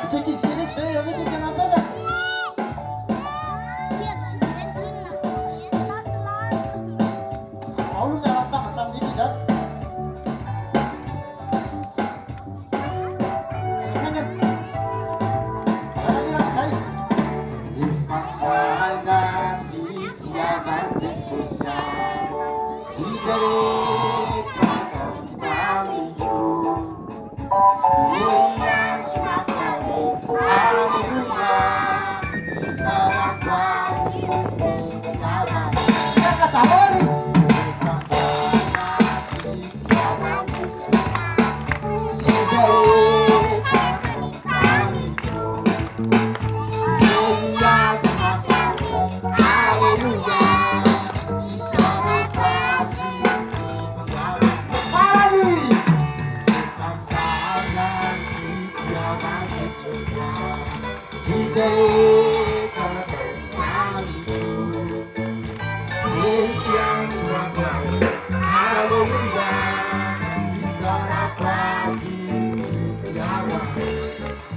Tsekiskeles fe misy tena pesa. Olo miarahaba tafatsa amin'iny zato. Ifamsana fitiavan Jesosy sy rehetra atao tamiko. Iantso mafabe, Alleluia, isarako azy fitiavan. Miaka daholo. Ifamsana fitiavan Jesosy sy rehetra atao tamiko.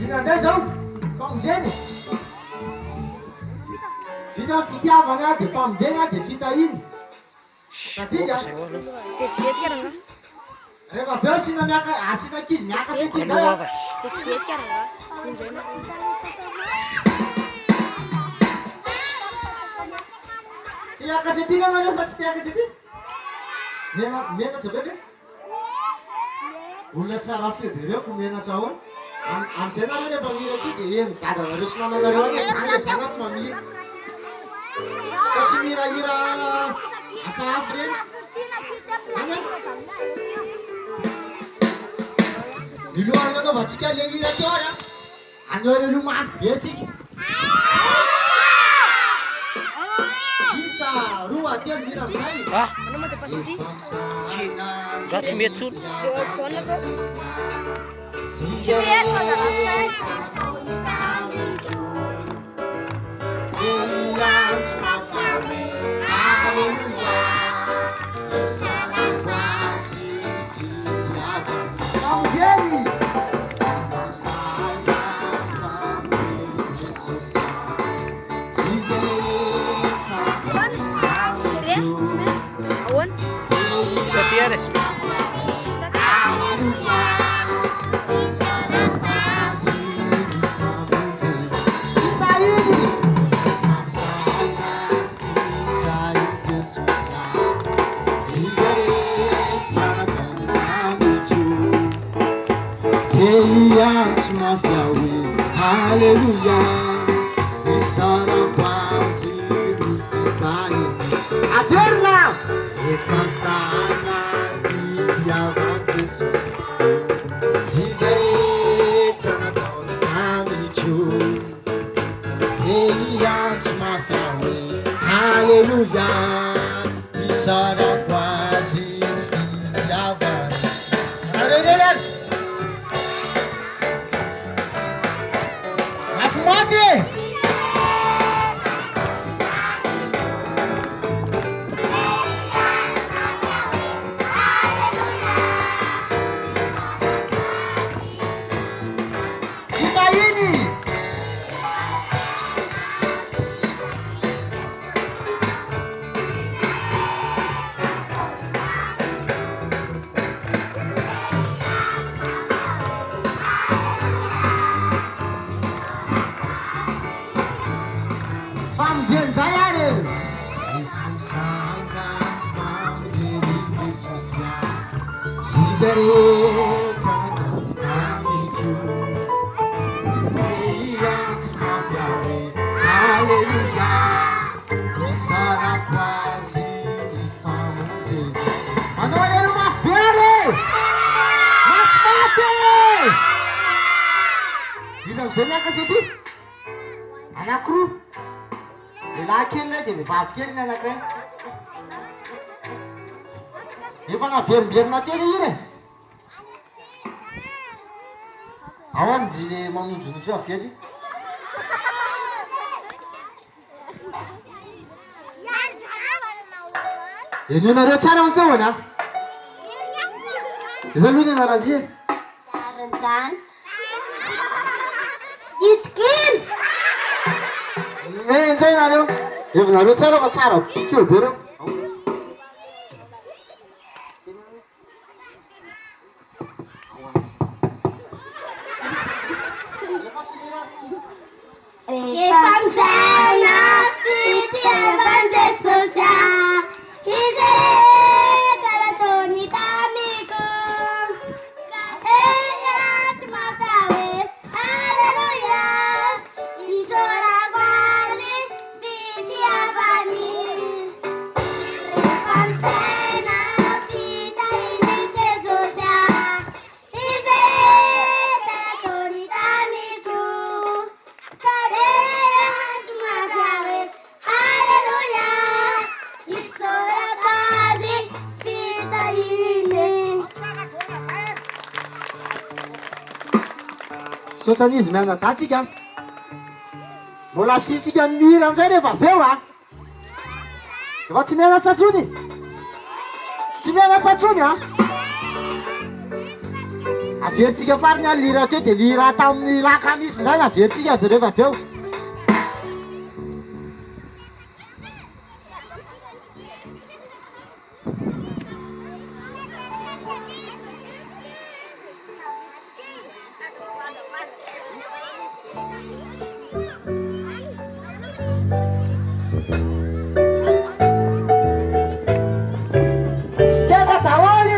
Inandray zao famonjeny vita fitiavana dia famonjena dia fitahiny tadidya rehefa avy eo asina miaka asina ankizy miakatra ety zay tiakatra ety nanareo sa tsy tiakatra ety menatra be ve olona tsara feo be reo ko menatra ahoana am'izay nareo rehefa mihira aty dia eny dadanareo sy mamanareo any zany zanapo fa mihira fa tsy mihirahira hafahafa reny anya milohany anaovantsika le hira teo ary aneo le lomafy be atsika isa roa telo hira am'izay Zaho tsy mety tsoro. Gutierrez. Alleluia, isarako azy mifitahiny. Averina! Ifamsana fitiavan Jesosy sy zay rehetra nataony tamiko. Iantso mafy hoe Alleluia, isarako azy mifitiavany. Arerelany! Mafy! Fitahiny! Famonjenizay ary ifamsana famonjeny Jesosy sy zay rehetra nataony tamiko. Iantso mafy hoe Alleluia, isarako azy ifamonjeny. Manao alelo mafy be ary mafimafy izy am'izay miakatra ety anankiroa lehilahy kely lay dia vehivavy kely ny anankiray efa naverimberina teo le hira ao any dy le manojonojo avety eno nareo tsara amin'ny feoana izy aloha ny anaranjy Aranjanty. Itkin! Zay nareo. Hevinareo tsara fa tsara feo be reo. Rehefa misaina fitiavan Jesosy izy rehetra nataony tamiko. Eia tsy mampiawe, Alleluia, isaorako azy fitiavany. Rehefa misaina fitainy Jesosy izy rehetra nataony tamiko. Sotrany izy mianadatsika. Mbola asitsika mihira an'izay rehefa avy eo a. Efa tsy mianatsatsony. Tsy mianatsatsony a. Averitsika farany a lira teo dia lira tamin'ny lakamisy zany averitsika avy rehefa avy eo. Tena daholo!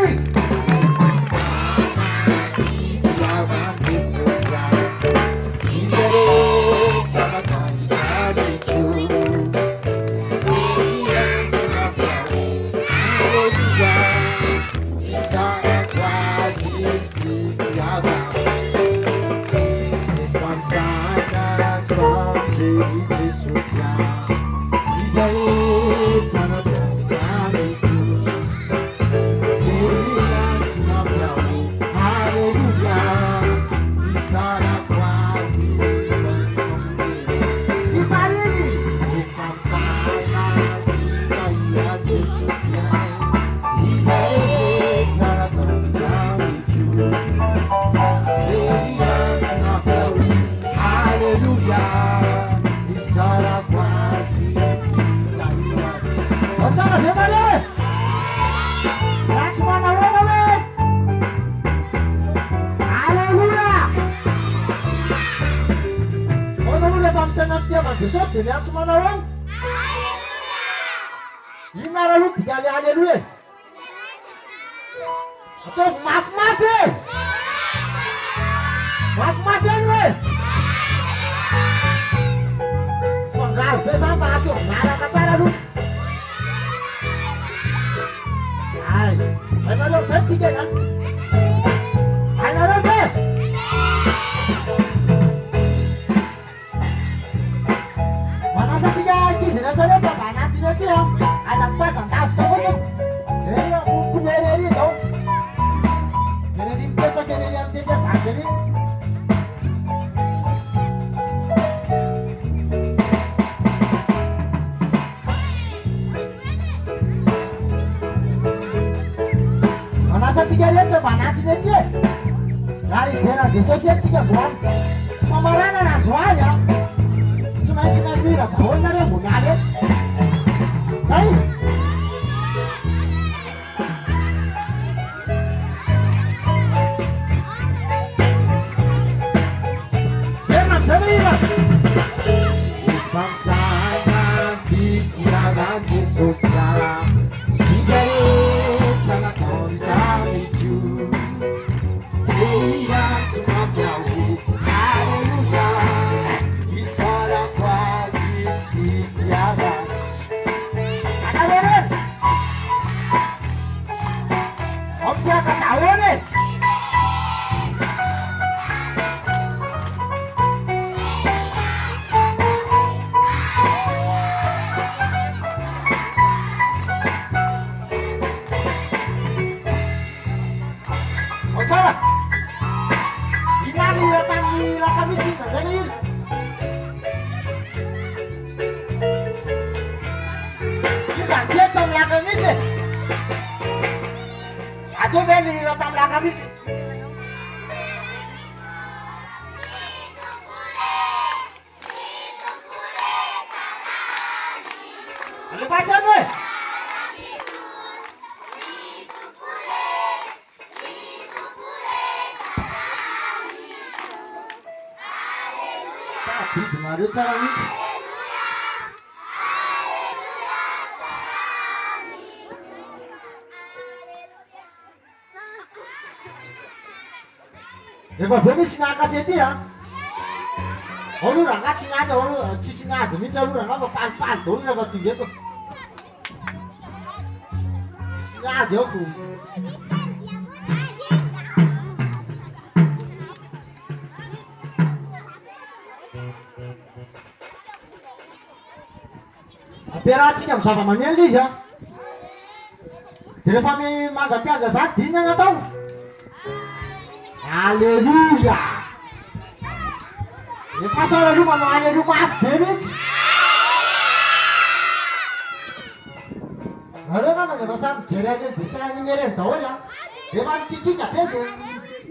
Jesosy dia miantso manao any. Inona raha aloha digaly aleluia e. Ataovy mafimafy e. Mafimafy any hoe. Fangaro be zany fa atao miaraka tsara aloha. Ay, hainareo zay tika zany. Hainareo ve? Manasatsika ankizy rehetra rehetra mba anatiny aty a. Aza mitazan-davitra fotsiny. Ery mikomery ery zao. Ery mipetraka ery amin'ny teny azaka ery. Manasatsika rehetra mba anatiny aty e. Raha izy dena Jesosy antsika androany. Famarana na androany a. Tsy maintsy mihira daholo nareo vao miala eto. Zay! Ferma amin'izay mihira! Efa misana fitiavan Jesosy izay rehetra nataony tamiko. Eia tsy mampiawe, Alleluia, isaorako azy fitiavany. Anareo ompiaka daholo e. Otsara! Inali io tamin'ny lakamisy iny da zay iny. Io zany dia tamin'ny lakamisy e. Atao ve ny hira tamin'ny lakamisy? Ano pa sabi? Sabi, dumarit sa kami. 내가 범이시면 아까 제디야. 어느랑 같이 나도 어느 치시면 안 돼. 민자루랑 하고 빤빤 돌려 같은 게 또. 야, 여구. Operațiunea s-a făcut în Ligia. Telefamii m-a piața sa, tine na tău. Aleluia! E fa să lumea nu aleluia, vedeți? Răga mă, ne văsam cereale de să ne mereu tăola. E m-am chichit apete.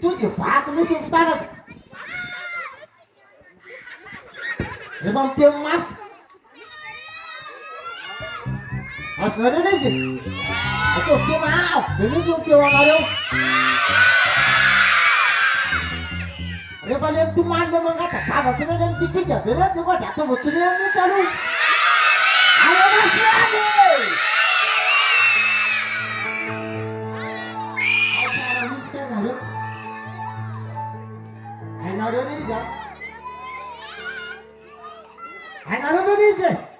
Tu te fac, nu se uftară. E m-am te mas. Așa rege. Atunci te mai, veniți un fiu amareu. Revalem tu man de mangata, chava să vedem chichicha, vedem de gotea, tu vă ținem nici alu. Ale masiane! Așa nici că n-are. Hai n-are Ligia. Hai n-are Ligia.